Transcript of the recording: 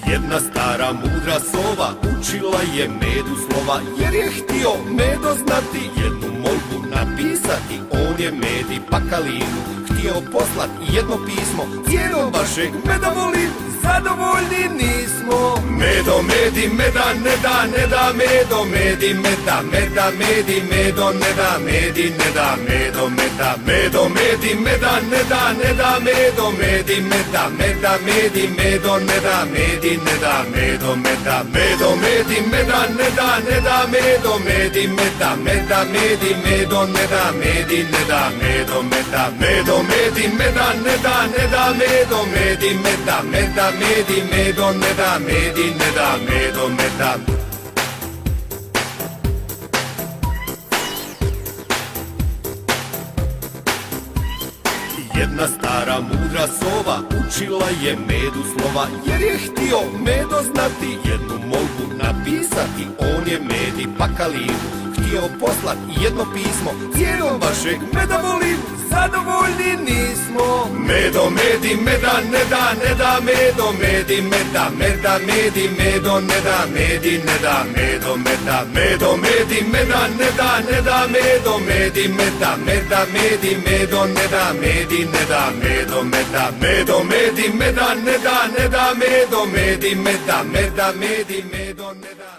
Jedna stara mudra sova učila je medu slova, jer je htio medo znati, jednu molbu napisati. On je medi pakalinu htio poslat jedno pismo, cijenom vašeg meda volim, zadovoljni nismo. Medo, medi, meda, ne da, ne da, medo, medi, meda, meda, medi, medo, ne da, medi, ne da, medo, meda, medo, medi, meda, ne da, ne da, medo, medi, meda, meda, medi, medo, ne da, medi, ne da, medo, meda, medo, medi, meda, ne da, ne da, medo, medi, meda, meda, medi, medo, ne da, medi, ne da, medo, meda, medo, medi, meda, ne da, ne da, medo, medi, meda, meda, medi, medo, ne da, medi, ne da, medo, meda. Jedna stara mudra sova učila je medu slova, jer je htio medo znati, jednu molbu napisati. On je medi pakalinu htio poslat jedno pismo, cijenom vašeg meda volim, zadovoljni nismo. Medo, medi, meda, ne da, ne da, medo, medi, meda, meda, medi, medo, ne da, medi, ne da, medo, meda, medo, medi, meda, ne da, ne da, medo, medi, meda, meda, medi, medo, ne da, medi, ne da, medo, meda, medo, medi, meda, ne da, ne da, medo, medi, meda, meda, medi, medo, ne da.